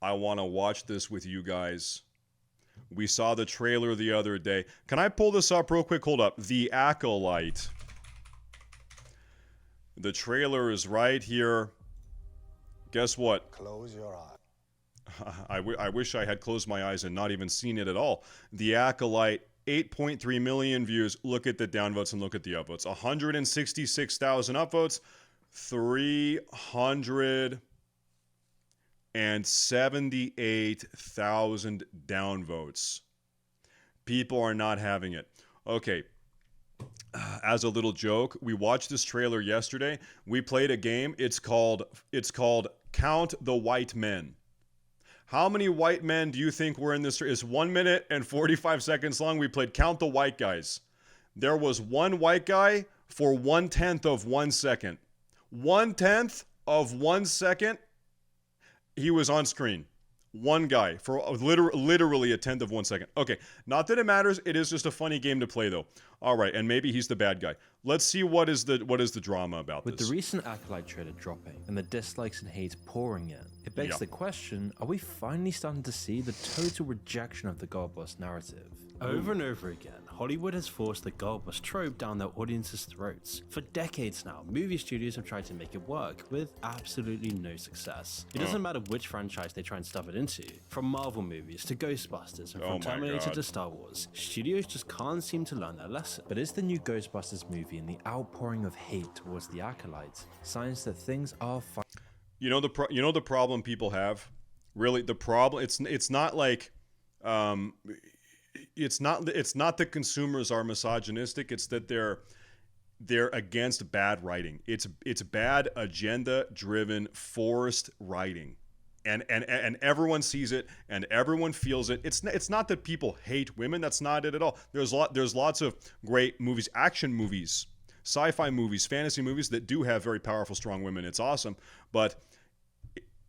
I want to watch this with you guys. We saw the trailer the other day. Can I pull this up real quick? Hold up. The Acolyte. The trailer is right here. Guess what? Close your eyes. I wish I had closed my eyes and not even seen it at all. The Acolyte, 8.3 million views. Look at the downvotes and look at the upvotes. 166,000 upvotes, 378,000 downvotes. People are not having it. Okay. As a little joke, we watched this trailer yesterday. We played a game. It's called Count the White Men. How many white men do you think were in this? It's 1 minute and 45 seconds long. We played Count the White Guys. There was one white guy for 1/10 of 1 second. 1/10 of 1 second, he was on screen. One guy for literally 1/10 of 1 second. Okay, not that it matters. It is just a funny game to play, though. All right, and maybe he's the bad guy. Let's see what is the drama about With this. the recent Acolyte trailer dropping and the dislikes and hate pouring in, it begs the question: are we finally starting to see the total rejection of the girl boss narrative? Over and over again, Hollywood has forced the girl boss trope down their audience's throats. For decades now, movie studios have tried to make it work, with absolutely no success. It doesn't matter which franchise they try and stuff it into. From Marvel movies to Ghostbusters and from Terminator to Star Wars, studios just can't seem to learn their lesson. But is the new Ghostbusters movie and the outpouring of hate towards the Acolyte signs that things are fine? You know the problem people have? Really, the problem, it's not like it's not that consumers are misogynistic. It's that they're against bad writing. It's bad agenda-driven, forced writing, and everyone sees it and everyone feels it. It's not that people hate women. That's not it at all. There's lots of great movies, action movies, sci-fi movies, fantasy movies that do have very powerful, strong women. It's awesome, but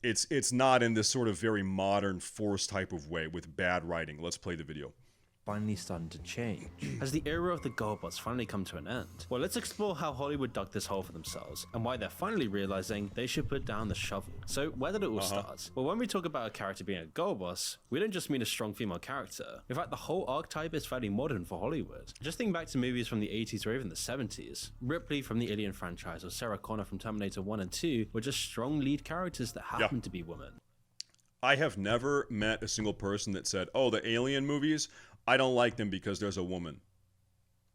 it's not in this sort of very modern, forced type of way with bad writing. Let's play the video. Finally starting to change. Has the era of the girlbots finally come to an end? Well, let's explore how Hollywood dug this hole for themselves and why they're finally realizing they should put down the shovel. So where did it all start? Well, when we talk about a character being a girl boss, we don't just mean a strong female character. In fact, the whole archetype is fairly modern for Hollywood. Just think back to movies from the 80s or even the 70s. Ripley from the Alien franchise or Sarah Connor from Terminator 1 and 2 were just strong lead characters that happened to be women. I have never met a single person that said, "Oh, the Alien movies, I don't like them because there's a woman."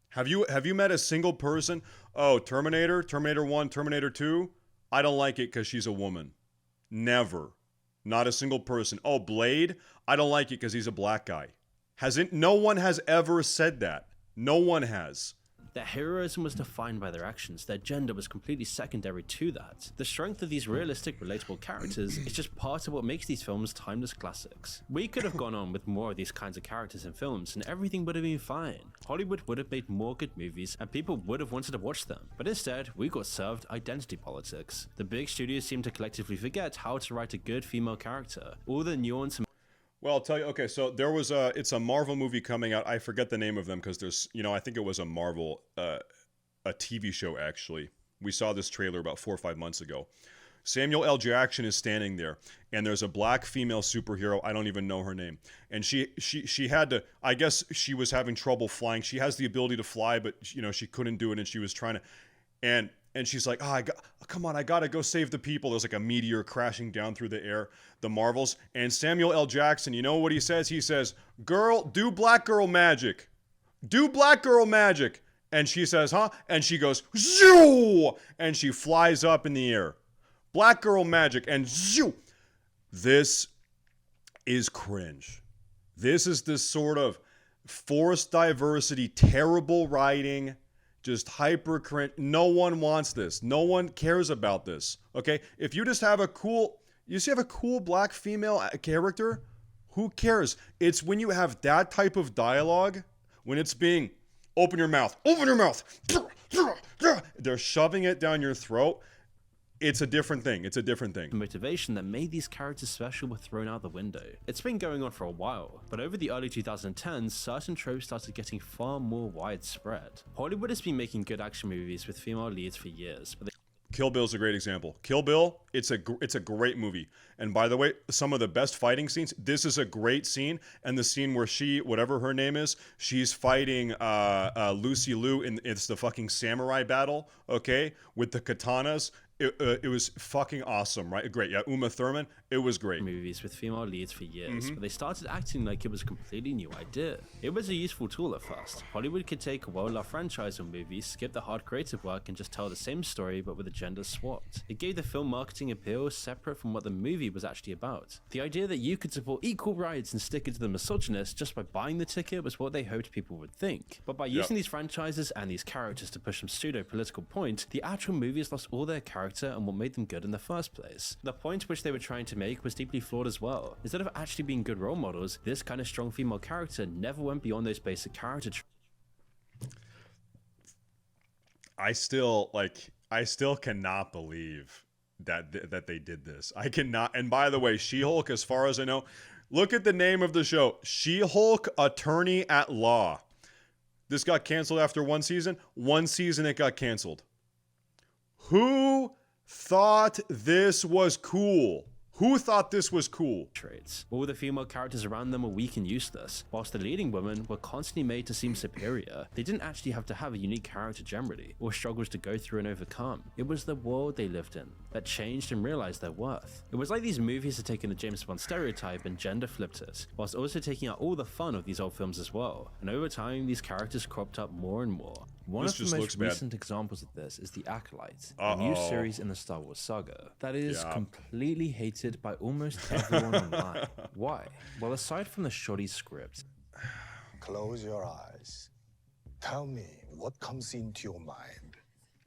Have you met a single person? "Oh, Terminator 1, Terminator 2, I don't like it because she's a woman." Never. Not a single person. "Oh, Blade, I don't like it because he's a black guy." No one has ever said that. No one has. Their heroism was defined by their actions, their gender was completely secondary to that. The strength of these realistic, relatable characters is just part of what makes these films timeless classics. We could have gone on with more of these kinds of characters in films and everything would have been fine. Hollywood would have made more good movies and people would have wanted to watch them. But instead, we got served identity politics. The big studios seem to collectively forget how to write a good female character. All the nuance and Well, I'll tell you. Okay, so there was it's a Marvel movie coming out. I forget the name of them because there's, I think it was a Marvel, a TV show actually. We saw this trailer about 4 or 5 months ago. Samuel L. Jackson is standing there, and there's a black female superhero. I don't even know her name, and she had to. I guess she was having trouble flying. She has the ability to fly, but she couldn't do it, and she was trying to, and she's like, come on, I gotta go save the people. There's like a meteor crashing down through the air, the Marvels. And Samuel L. Jackson, you know what he says? He says, "Girl, do black girl magic. Do black girl magic." And she says, "Huh?" And she goes, "Zoo!" And she flies up in the air. Black girl magic, and zoo. This is cringe. This is this sort of forced diversity, terrible writing, just hyper cringe. No one wants this. No one cares about this. Okay? If you just have a cool black female character, who cares? It's when you have that type of dialogue, when it's being, open your mouth, they're shoving it down your throat. It's a different thing. It's a different thing. The motivation that made these characters special were thrown out the window. It's been going on for a while, but over the early 2010s, certain tropes started getting far more widespread. Hollywood has been making good action movies with female leads for years, but Kill Bill's a great example. Kill Bill, it's a great movie. And by the way, some of the best fighting scenes. This is a great scene, and the scene where she, whatever her name is, she's fighting Lucy Liu, and it's the fucking samurai battle. Okay, with the katanas. It was fucking awesome, right? Great, yeah. Uma Thurman, it was great. Movies with female leads for years, but they started acting like it was a completely new idea. It was a useful tool at first. Hollywood could take a well-loved franchise or movie, skip the hard creative work, and just tell the same story but with the gender swapped. It gave the film marketing appeal separate from what the movie was actually about. The idea that you could support equal rights and stick it to the misogynist just by buying the ticket was what they hoped people would think. But by using these franchises and these characters to push some pseudo-political point, the actual movies lost all their character and what made them good in the first place. The point which they were trying to make was deeply flawed as well. Instead of actually being good role models, this kind of strong female character never went beyond those basic character traits. I still cannot believe that they did this. I cannot. And by the way, She-Hulk, as far as I know, look at the name of the show, She-Hulk Attorney at Law. This got canceled after one season. One season it got canceled. Who thought this was cool? Who thought this was cool? Traits. All the female characters around them were weak and useless, whilst the leading women were constantly made to seem superior. They didn't actually have to have a unique character generally, or struggles to go through and overcome. It was the world they lived in that changed and realized their worth. It was like these movies had taken the James Bond stereotype and gender flipped it, whilst also taking out all the fun of these old films as well. And over time, these characters cropped up more and more. One of the most recent examples of this is The Acolyte, a new series in the Star Wars saga that is completely hated by almost everyone online. Why? Well, aside from the shoddy script, close your eyes. Tell me what comes into your mind.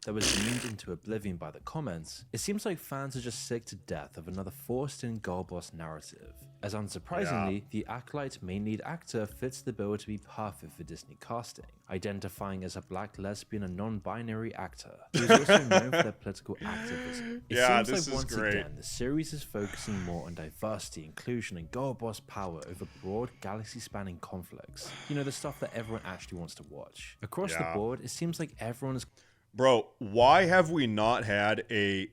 That was beamed into oblivion by the comments, it seems like fans are just sick to death of another forced-in girl boss narrative. As unsurprisingly, the Acolyte main lead actor fits the bill to be perfect for Disney casting, identifying as a black lesbian and non-binary actor. He is also known for their political activism. It seems like once again, the series is focusing more on diversity, inclusion, and girl boss power over broad galaxy-spanning conflicts. You know, the stuff that everyone actually wants to watch. Across the board, it seems like everyone is... Bro, why have we not had a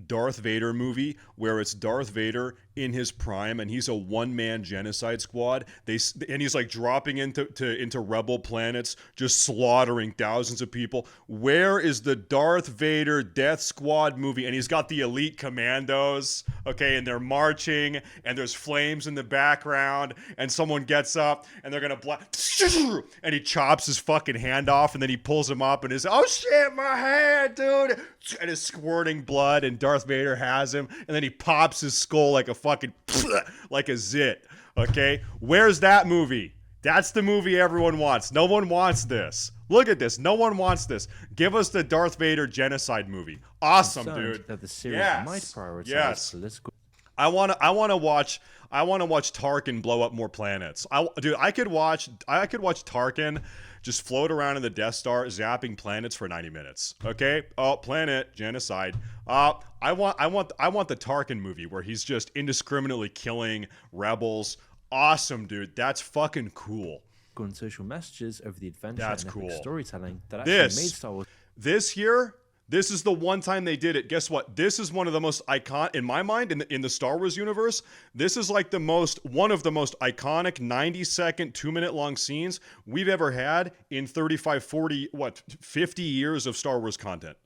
Darth Vader movie where it's Darth Vader in his prime and he's a one-man genocide squad? And he's like dropping into rebel planets, just slaughtering thousands of people. Where is the Darth Vader Death Squad movie? And he's got the elite commandos, okay, and they're marching, and there's flames in the background, and someone gets up, and they're gonna and he chops his fucking hand off, and then he pulls him up, and his oh shit, my hand, dude, and is squirting blood, and Darth Vader has him, and then he pops his skull like a fucking like a zit. Okay, where's that movie? That's the movie everyone wants. No one wants this. Look at this. No one wants this. Give us the Darth Vader genocide movie. Awesome, dude. That the series might prioritize political. I want to watch Tarkin blow up more planets. I could watch Tarkin just float around in the Death Star zapping planets for 90 minutes. Okay? Oh, planet genocide. I want the Tarkin movie where he's just indiscriminately killing rebels. Awesome, dude. That's fucking cool. On social messages over the adventure and epic storytelling that actually made Star Wars. This is the one time they did it. Guess what? This is one of the most in my mind, in the Star Wars universe, this is like one of the most iconic 90-second, 2-minute long scenes we've ever had in 35, 40, 50 years of Star Wars content.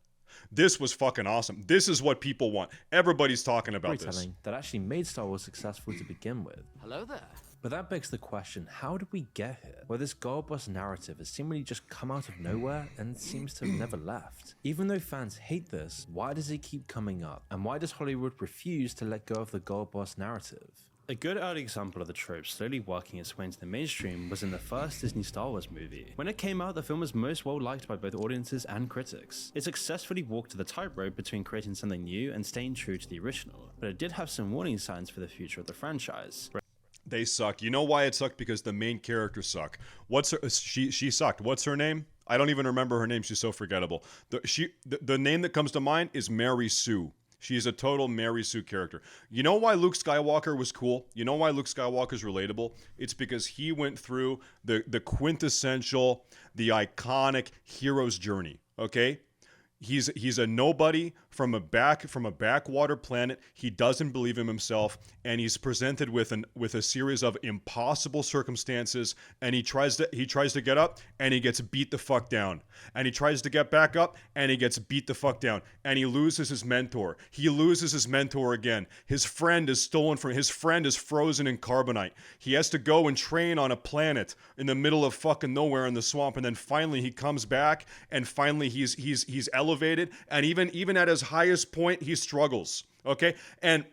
This was fucking awesome. This is what people want. Everybody's talking about this. That actually made Star Wars successful to begin with. Hello there. But that begs the question, how did we get here? Where this girl boss narrative has seemingly just come out of nowhere and seems to have never left. Even though fans hate this, why does it keep coming up? And why does Hollywood refuse to let go of the girl boss narrative? A good early example of the trope slowly working its way into the mainstream was in the first Disney Star Wars movie. When it came out, the film was most well liked by both audiences and critics. It successfully walked the tightrope between creating something new and staying true to the original, but it did have some warning signs for the future of the franchise. They suck. You know why it sucked? Because the main characters suck. She sucked. What's her name? I don't even remember her name. She's so forgettable. The name that comes to mind is Mary Sue. She's a total Mary Sue character. You know why Luke Skywalker was cool? You know why Luke Skywalker's relatable? It's because he went through the quintessential, the iconic hero's journey, okay? He's a nobody from a backwater planet. He doesn't believe in himself, and he's presented with a series of impossible circumstances. And he tries to get up, and he gets beat the fuck down. And he tries to get back up, and he gets beat the fuck down. And he loses his mentor. He loses his mentor again. His friend is stolen from. His friend is frozen in carbonite. He has to go and train on a planet in the middle of fucking nowhere in the swamp. And then finally he comes back, and finally he's elevated, and even at his highest point he struggles. Okay, and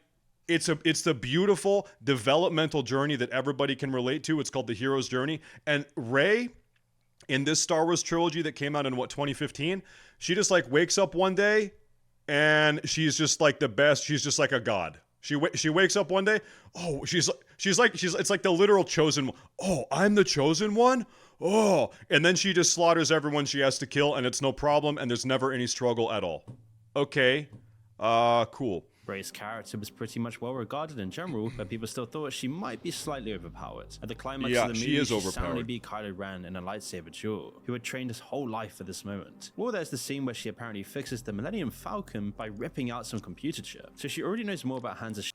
it's the beautiful developmental journey that everybody can relate to. It's called the hero's journey. And Rey, in this Star Wars trilogy that came out in 2015, she just like wakes up one day and she's just like the best. She's just like a god. She wakes up one day. Oh, it's like the literal chosen one. Oh, I'm the chosen one. Oh, and then she just slaughters everyone she has to kill, and it's no problem, and there's never any struggle at all. Okay, cool. Rey's character was pretty much well regarded in general, but people still thought she might be slightly overpowered. At the climax of the movie, she soundly beat Kylo Ren in a lightsaber duel, who had trained his whole life for this moment. Or there's the scene where she apparently fixes the Millennium Falcon by ripping out some computer chip, so she already knows more about Han's.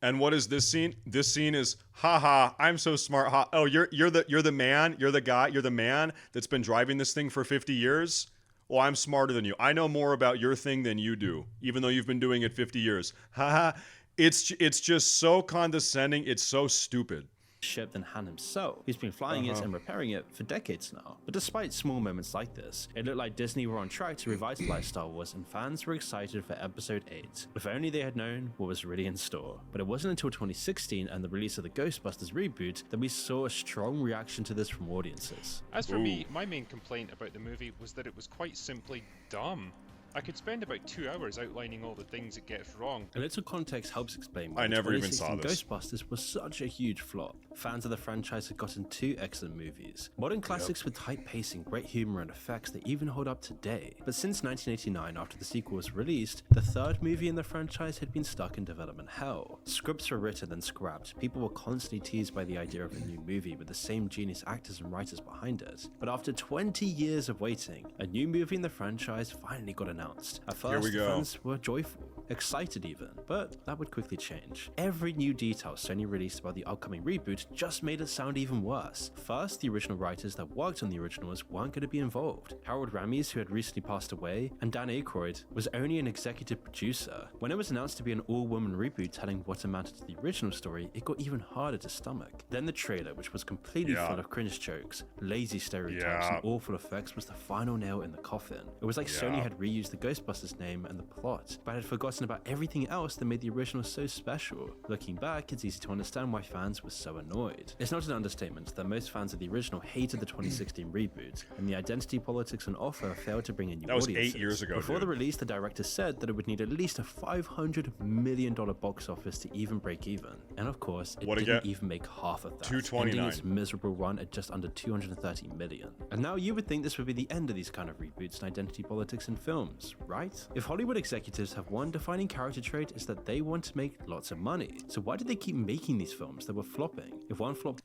And what is this scene? This scene is, haha, I'm so smart. Ha. Oh, you're the man, you're the guy, you're the man that's been driving this thing for 50 years? Well, I'm smarter than you. I know more about your thing than you do, even though you've been doing it 50 years. Haha. It's just so condescending. It's so stupid. Ship than Han himself. He's been flying it and repairing it for decades now. But despite small moments like this, it looked like Disney were on track to revitalize Star Wars, and fans were excited for Episode 8. If only they had known what was really in store. But it wasn't until 2016 and the release of the Ghostbusters reboot that we saw a strong reaction to this from audiences. As for me, my main complaint about the movie was that it was quite simply dumb. I could spend about 2 hours outlining all the things it gets wrong. A little context helps explain why I never even saw this. Ghostbusters was such a huge flop. Fans of the franchise had gotten 2 excellent movies. Modern classics with tight pacing, great humor and effects that even hold up today. But since 1989, after the sequel was released, the third movie in the franchise had been stuck in development hell. Scripts were written and scrapped. People were constantly teased by the idea of a new movie with the same genius actors and writers behind it. But after 20 years of waiting, a new movie in the franchise finally got announced. At first, fans were joyful, excited even, but that would quickly change. Every new detail Sony released about the upcoming reboot just made it sound even worse. First, the original writers that worked on the originals weren't going to be involved. Harold Ramis, who had recently passed away, and Dan Aykroyd was only an executive producer. When it was announced to be an all-woman reboot telling what amounted to the original story, it got even harder to stomach. Then the trailer, which was completely full of cringe jokes, lazy stereotypes, and awful effects, was the final nail in the coffin. It was like Sony had reused the Ghostbusters name and the plot, but had forgotten about everything else that made the original so special. Looking back, it's easy to understand why fans were so annoyed. It's not an understatement that most fans of the original hated the 2016 reboot, and the identity politics on offer failed to bring in new audiences. That was 8 years ago, Before the release, the director said that it would need at least a $500 million box office to even break even. And of course, it didn't even make half of that, 229. ending its miserable run at just under 230 million. And now you would think this would be the end of these kind of reboots and identity politics in films, right? If Hollywood executives have one defining character trait, is that they want to make lots of money. So why did they keep making these films that were flopping? If one flop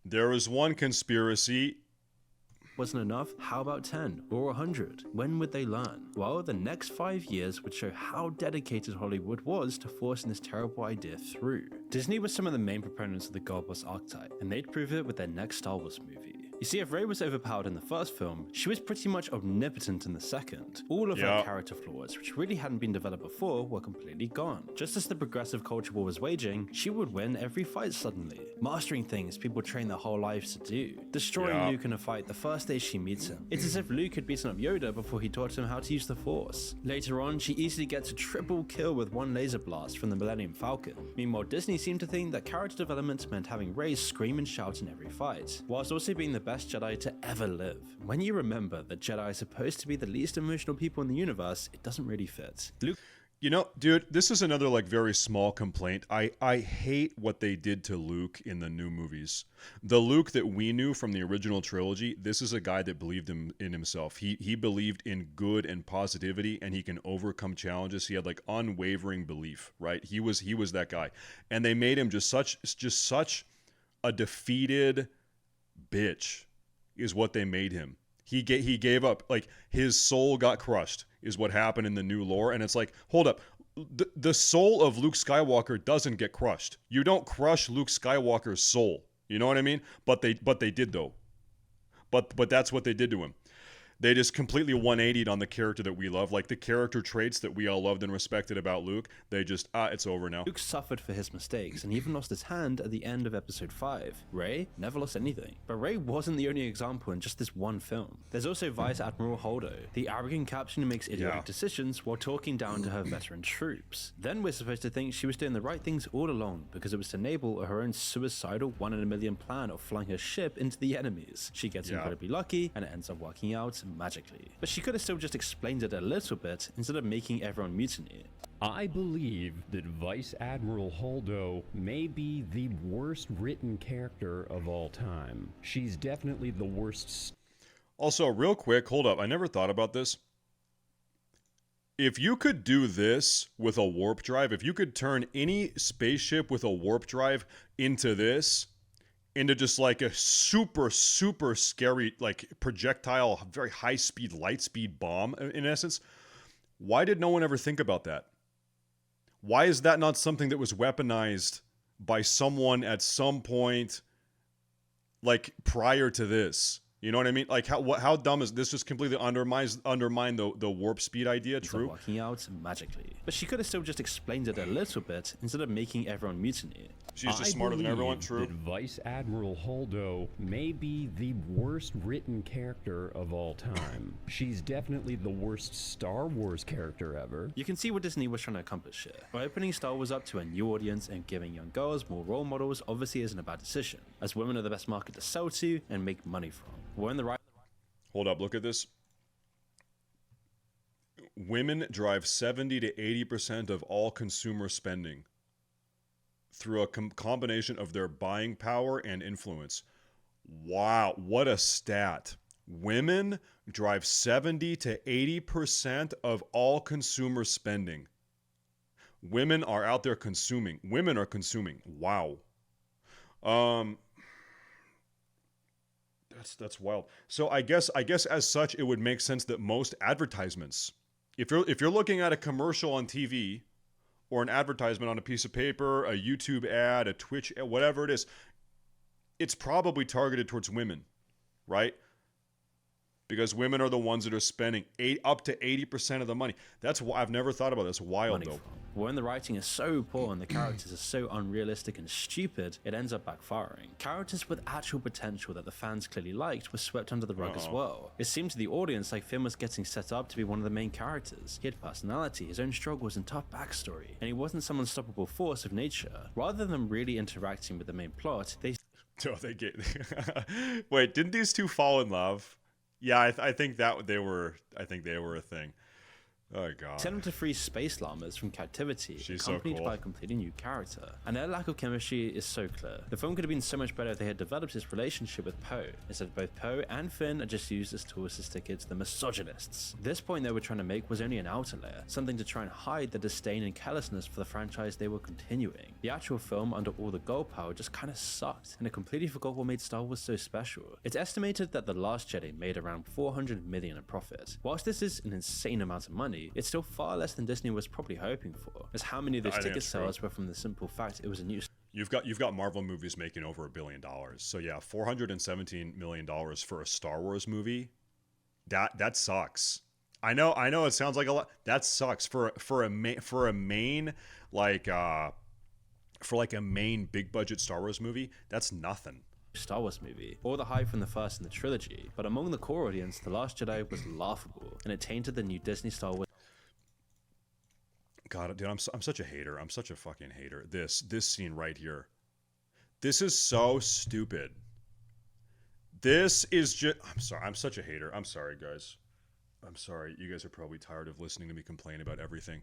there was one conspiracy wasn't enough, how about 10 or 100? When would they learn? Well, the next 5 years would show how dedicated Hollywood was to forcing this terrible idea through. Disney was some of the main proponents of the God Boss archetype, and they'd prove it with their next Star Wars movie. You see, if Rey was overpowered in the first film, she was pretty much omnipotent in the second. All of her character flaws, which really hadn't been developed before, were completely gone. Just as the progressive culture war was waging, she would win every fight suddenly, mastering things people train their whole lives to do, destroying Luke in a fight the first day she meets him. It's as if Luke had beaten up Yoda before he taught him how to use the Force. Later on, she easily gets a triple kill with one laser blast from the Millennium Falcon. Meanwhile, Disney seemed to think that character development meant having Rey scream and shout in every fight, whilst also being the best Jedi to ever live. When you remember that Jedi are supposed to be the least emotional people in the universe, it doesn't really fit. Luke, you know, dude, this is another like very small complaint. I hate what they did to Luke in the new movies. The Luke that we knew from the original trilogy, this is a guy that believed in himself. He believed in good and positivity, and he can overcome challenges. He had like unwavering belief, right? He was that guy. And they made him just such a defeated bitch is what they made him. He gave up. Like, his soul got crushed is what happened in the new lore. And it's like, hold up. The soul of Luke Skywalker doesn't get crushed. You don't crush Luke Skywalker's soul. You know what I mean? But they did, though. But that's what they did to him. They just completely 180'd on the character that we love. Like, the character traits that we all loved and respected about Luke, they just, it's over now. Luke suffered for his mistakes and even lost his hand at the end of episode 5. Rey never lost anything. But Rey wasn't the only example in just this one film. There's also Vice Admiral Holdo, the arrogant captain who makes idiotic decisions while talking down to her veteran troops. Then we're supposed to think she was doing the right things all along because it was to enable her own suicidal 1 in a million plan of flying her ship into the enemies. She gets incredibly lucky and it ends up working out magically. But she could have still just explained it a little bit instead of making everyone mutiny. I believe that Vice Admiral Holdo may be the worst written character of all time. She's definitely the worst. Also, real quick, hold up. I never thought about this. If you could do this with a warp drive, if you could turn any spaceship with a warp drive into this, into just like a super, super scary, like projectile, very high speed, light speed bomb, in essence, why did no one ever think about that? Why is that not something that was weaponized by someone at some point, like prior to this? You know what I mean? Like, how dumb is this? Just completely undermine the warp speed idea. True. Working out magically, but she could have still just explained it a little bit instead of making everyone mutiny. She's just smarter than everyone. True. That Vice Admiral Holdo may be the worst written character of all time. She's definitely the worst Star Wars character ever. You can see what Disney was trying to accomplish here. By opening Star Wars up to a new audience and giving young girls more role models obviously isn't a bad decision, as women are the best market to sell to and make money from. We're in the right. Hold up, look at this. Women drive 70 to 80% of all consumer spending through a combination of their buying power and influence. Wow, what a stat. Women drive 70 to 80% of all consumer spending. Women are out there consuming. Women are consuming. Wow. That's wild. So I guess as such, it would make sense that most advertisements, if you're looking at a commercial on TV or an advertisement on a piece of paper, a YouTube ad, a Twitch ad, whatever it is, it's probably targeted towards women, right? Because women are the ones that are spending up to 80% of the money. That's why I've never thought about this. Wild though. When the writing is so poor and the characters are so unrealistic and stupid, it ends up backfiring. Characters with actual potential that the fans clearly liked were swept under the rug as well. It seemed to the audience like Finn was getting set up to be one of the main characters. He had personality, his own struggles and tough backstory, and he wasn't some unstoppable force of nature. Rather than really interacting with the main plot, Wait, didn't these two fall in love? Yeah, I think they were a thing. Oh god. Sent him to free space llamas from captivity, accompanied by a completely new character. And their lack of chemistry is so clear. The film could have been so much better if they had developed his relationship with Poe. Instead, both Poe and Finn are just used as tools to stick it to the misogynists. This point they were trying to make was only an outer layer, something to try and hide the disdain and carelessness for the franchise they were continuing. The actual film, under all the girl power, just kinda sucked, and it completely forgot what made Star Wars so special. It's estimated that The Last Jedi made around $400 million in profit. Whilst this is an insane amount of money, it's still far less than Disney was probably hoping for, as how many of those ticket sales were from the simple fact it was a new. You've got Marvel movies making over $1 billion, so yeah, $417 million for a Star Wars movie. That sucks. I know it sounds like a lot. That sucks for a main big budget Star Wars movie. That's nothing. Star Wars movie, or the hype from the first in the trilogy, but among the core audience, The Last Jedi was laughable, and it tainted the new Disney Star Wars. God, dude, I'm such a hater. I'm such a fucking hater. This scene right here. This is so stupid. This is just. I'm sorry. I'm such a hater. I'm sorry, guys. I'm sorry. You guys are probably tired of listening to me complain about everything.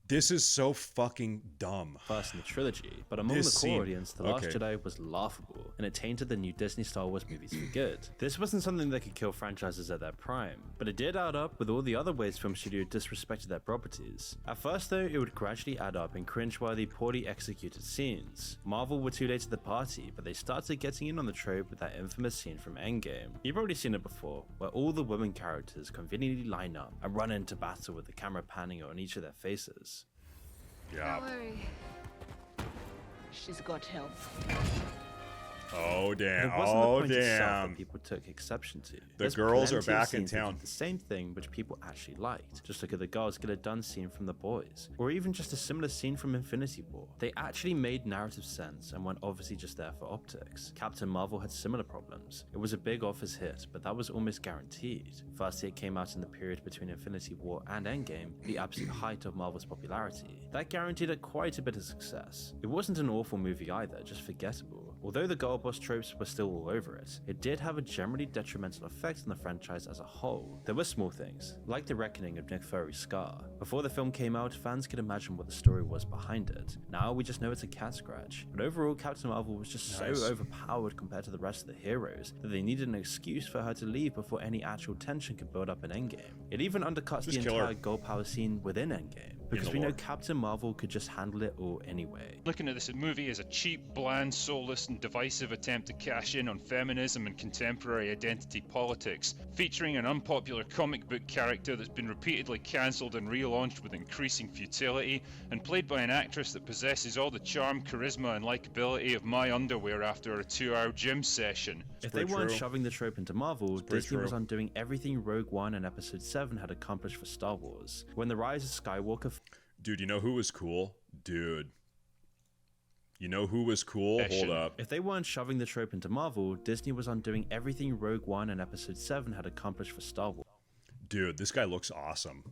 This is so fucking dumb. First in the trilogy, but among This the scene- core audience, The Last okay. Jedi was laughable, and it tainted the new Disney Star Wars movies for good. This wasn't something that could kill franchises at their prime, but it did add up with all the other ways film studio disrespected their properties. At first though, it would gradually add up in cringeworthy, poorly executed scenes. Marvel were too late to the party, but they started getting in on the trope with that infamous scene from Endgame. You've already seen it before, where all the women characters conveniently line up and run into battle with the camera panning on each of their faces. Yeah. Don't worry. She's got help. Oh damn. It wasn't the Oh point itself damn. that people took exception to. The There's girls are plenty of back in scenes that town. did the same thing which people actually liked. Just look at the girls get it done scene from The Boys, or even just a similar scene from Infinity War. They actually made narrative sense and weren't obviously just there for optics. Captain Marvel had similar problems. It was a big office hit, but that was almost guaranteed. Firstly, it came out in the period between Infinity War and Endgame, the absolute height of Marvel's popularity. That guaranteed it quite a bit of success. It wasn't an awful movie either, just forgettable. Although the girl boss tropes were still all over it, it did have a generally detrimental effect on the franchise as a whole. There were small things, like the reckoning of Nick Fury's scar. Before the film came out, fans could imagine what the story was behind it. Now we just know it's a cat scratch. But overall, Captain Marvel was just so overpowered compared to the rest of the heroes that they needed an excuse for her to leave before any actual tension could build up in Endgame. It even undercuts the Just kill her. entire girl power scene within Endgame, because the we know lore. Captain Marvel could just handle it all anyway. Looking at this movie as a cheap, bland, soulless, and divisive attempt to cash in on feminism and contemporary identity politics, featuring an unpopular comic book character that's been repeatedly cancelled and relaunched with increasing futility, and played by an actress that possesses all the charm, charisma, and likability of my underwear after a 2-hour gym session. If they pretty weren't true. shoving the trope into Marvel, pretty Disney was true. undoing everything Rogue One and Episode 7 had accomplished for Star Wars. When The Rise of Skywalker Dude, you know who was cool? Dude. You know who was cool? Hold Action. up. If they weren't shoving the trope into Marvel, Disney was undoing everything Rogue One and Episode 7 had accomplished for Star Wars. Dude, this guy looks awesome.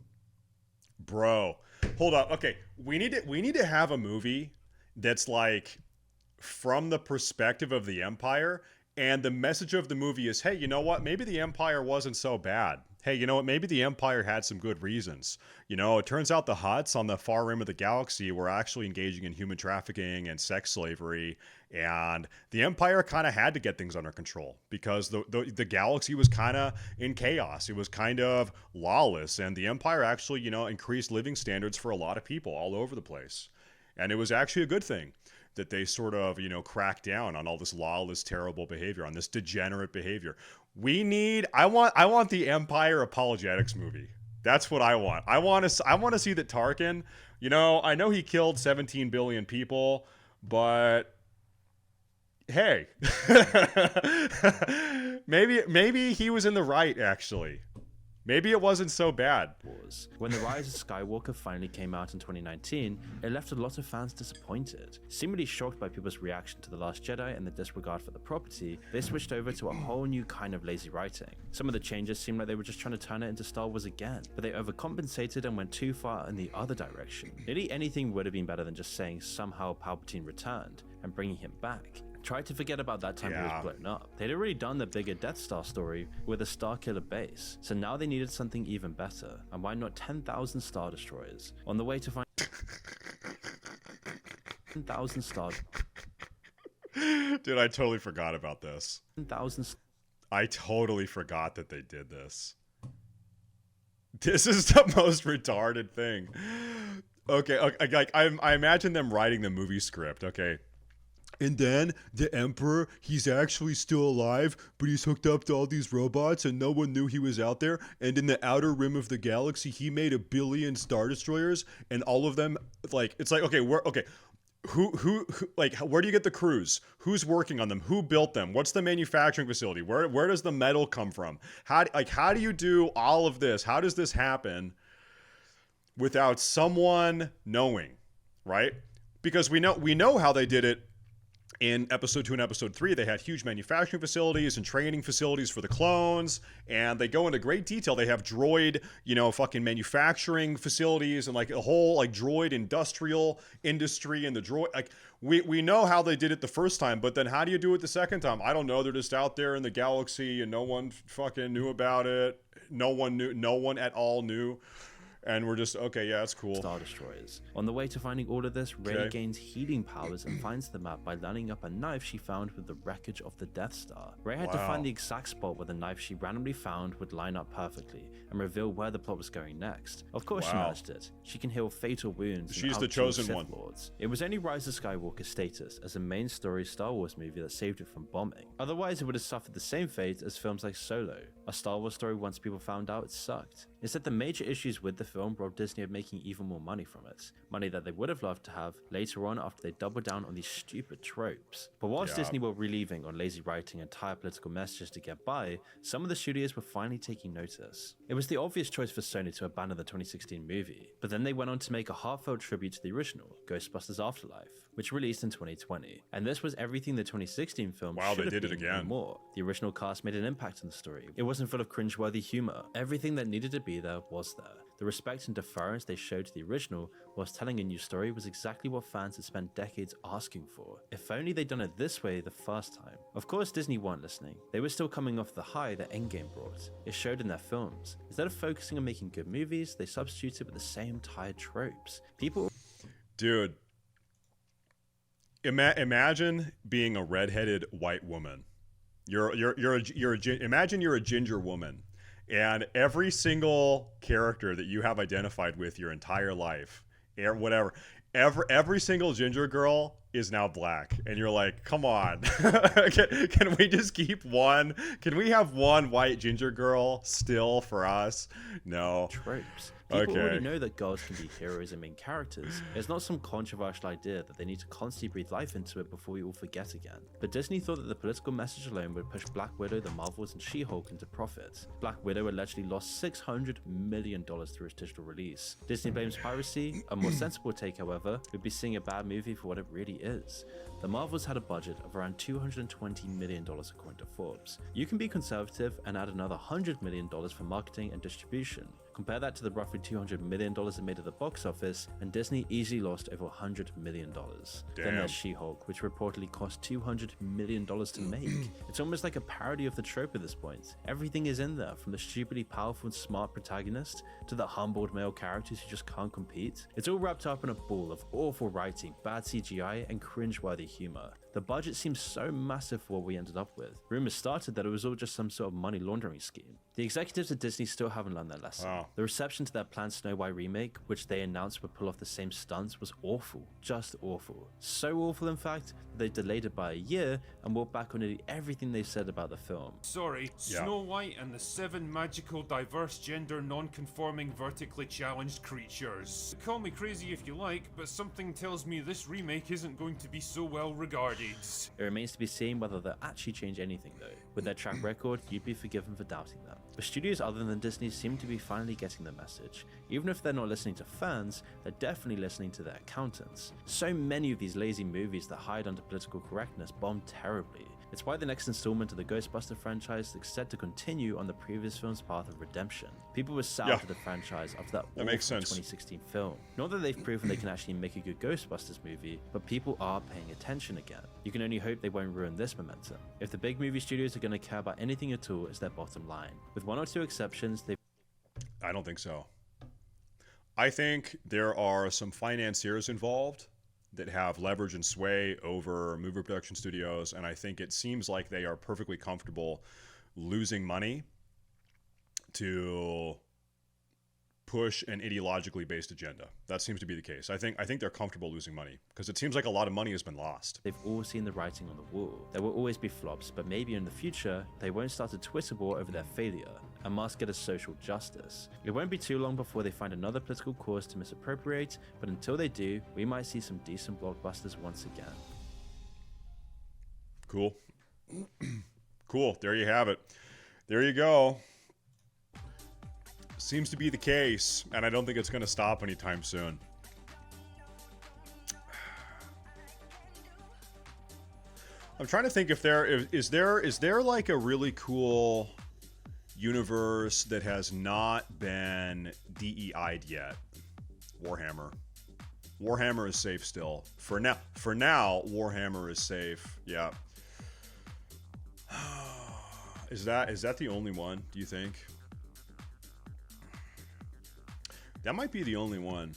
Bro. Hold up. Okay, we need to have a movie that's like from the perspective of the Empire, and the message of the movie is, hey, you know what? Maybe the Empire wasn't so bad. Hey, you know what? Maybe the Empire had some good reasons. You know, it turns out the Hutts on the far rim of the galaxy were actually engaging in human trafficking and sex slavery, and the Empire kind of had to get things under control because the galaxy was kind of in chaos. It was kind of lawless, and the Empire actually, you know, increased living standards for a lot of people all over the place. And it was actually a good thing that they sort of, you know, cracked down on all this lawless, terrible behavior, on this degenerate behavior. I want the Empire apologetics movie. That's what I want. I want to see that Tarkin, you know, I know he killed 17 billion people, but hey, maybe he was in the right, actually. Maybe it wasn't so bad. Wars. When The Rise of Skywalker finally came out in 2019, it left a lot of fans disappointed. Seemingly shocked by people's reaction to The Last Jedi and the disregard for the property, they switched over to a whole new kind of lazy writing. Some of the changes seemed like they were just trying to turn it into Star Wars again, but they overcompensated and went too far in the other direction. Nearly anything would have been better than just saying somehow Palpatine returned and bringing him back. Tried to forget about that time he Yeah. was blown up. They'd already done the bigger Death Star story with a Starkiller base, so now they needed something even better. And why not 10,000 Star Destroyers? On the way to find 10,000 Star Dude, I totally forgot about this. 10,000 I totally forgot that they did this. This is the most retarded thing. Okay, like I imagine them writing the movie script, okay? And then the Emperor, he's actually still alive, but he's hooked up to all these robots and no one knew he was out there. And in the outer rim of the galaxy, he made 1 billion Star Destroyers, and all of them, like, it's like, okay, who like, where do you get the crews? Who's working on them? Who built them? What's the manufacturing facility? Where does the metal come from? How do you do all of this? How does this happen without someone knowing, right? Because we know how they did it. In episode 2 and episode 3, they had huge manufacturing facilities and training facilities for the clones, and they go into great detail. They have droid, you know, fucking manufacturing facilities and like a whole like droid industrial industry and the droid. Like we know how they did it the first time, but then how do you do it the second time? I don't know. They're just out there in the galaxy and no one fucking knew about it. No one at all knew. And we're just, okay, yeah, that's cool. Star Destroyers. On the way to finding all of this, Rey Okay. gains healing powers and finds the map by lining up a knife she found with the wreckage of the Death Star. Rey had to Wow. find the exact spot where the knife she randomly found would line up perfectly and reveal where the plot was going next. Of course she Wow. managed it. She can heal fatal wounds. and She's the outkill chosen Sith one. Lords. It was only Rise of Skywalker's status as a main story Star Wars movie that saved it from bombing. Otherwise, it would have suffered the same fate as films like Solo, a Star Wars story once people found out it sucked. Instead, the major issues with the film robbed Disney of making even more money from it. Money that they would have loved to have later on after they doubled down on these stupid tropes. But whilst Yeah. Disney were relieving on lazy writing and tired political messages to get by, some of the studios were finally taking notice. It was the obvious choice for Sony to abandon the 2016 movie, but then they went on to make a heartfelt tribute to the original, Ghostbusters Afterlife, which released in 2020. And this was everything the 2016 film Wow, should they have did it been and again. more. The original cast made an impact on the story. It wasn't full of cringeworthy humor. Everything that needed to be there was there. The respect and deference they showed to the original whilst telling a new story was exactly what fans had spent decades asking for. If only they'd done it this way the first time. Of course, Disney weren't listening. They were still coming off the high that Endgame brought. It showed in their films. Instead of focusing on making good movies, they substituted with the same tired tropes. People Dude, imagine being a redheaded white woman. Imagine you're a ginger woman, and every single character that you have identified with your entire life, or whatever, every single ginger girl is now black, and you're like, come on, can we just keep one? Can we have one white ginger girl still for us? No. tropes. People Okay. already know that girls can be heroes and main characters. It's not some controversial idea that they need to constantly breathe life into it before we all forget again. But Disney thought that the political message alone would push Black Widow, the Marvels, and She-Hulk into profit. Black Widow allegedly lost $600 million through its digital release. Disney blames piracy. A more sensible take, however, would be seeing a bad movie for what it really is. The Marvels had a budget of around $220 million according to Forbes. You can be conservative and add another $100 million for marketing and distribution. Compare that to the roughly $200 million it made at the box office, and Disney easily lost over $100 million. Then Damn. there's She-Hulk, which reportedly cost $200 million to make. It's almost like a parody of the trope at this point. Everything is in there, from the stupidly powerful and smart protagonist to the humbled male characters who just can't compete. It's all wrapped up in a ball of awful writing, bad CGI, and cringe-worthy humor. The budget seems so massive for what we ended up with. Rumors started that it was all just some sort of money laundering scheme. The executives at Disney still haven't learned their lesson. Wow. The reception to their planned Snow White remake, which they announced would pull off the same stunts, was awful. Just awful. So awful, in fact, that they delayed it by a year and walked back on nearly everything they said about the film. Sorry, Yeah. Snow White and the 7 magical, diverse, gender non-conforming, vertically challenged creatures. Call me crazy if you like, but something tells me this remake isn't going to be so well regarded. It remains to be seen whether they'll actually change anything though. With their track record, you'd be forgiven for doubting them. But studios other than Disney seem to be finally getting the message. Even if they're not listening to fans, they're definitely listening to their accountants. So many of these lazy movies that hide under political correctness bomb terribly. It's why the next installment of the Ghostbuster franchise is set to continue on the previous film's path of redemption. People were sour Yeah. to the franchise after that awful makes sense. 2016 film. Not that they've proven they can actually make a good Ghostbusters movie, but people are paying attention again. You can only hope they won't ruin this momentum. If the big movie studios are going to care about anything at all, it's their bottom line. With one or two exceptions, they've I don't think so. I think there are some financiers involved that have leverage and sway over movie production studios, and I think it seems like they are perfectly comfortable losing money to push an ideologically based agenda. That seems to be the case. I think they're comfortable losing money because it seems like a lot of money has been lost. They've all seen the writing on the wall. There will always be flops, but maybe in the future, they won't start a Twitter war over their failure and must get a social justice. It won't be too long before they find another political cause to misappropriate, but until they do, we might see some decent blockbusters once again. Cool. Cool. There you have it. There you go. Seems to be the case, and I don't think it's going to stop anytime soon. I'm trying to think if is there like a really cool universe that has not been DEI'd yet. Warhammer. Warhammer is safe still. For now, Warhammer is safe. Yeah. Is that the only one, do you think? That might be the only one.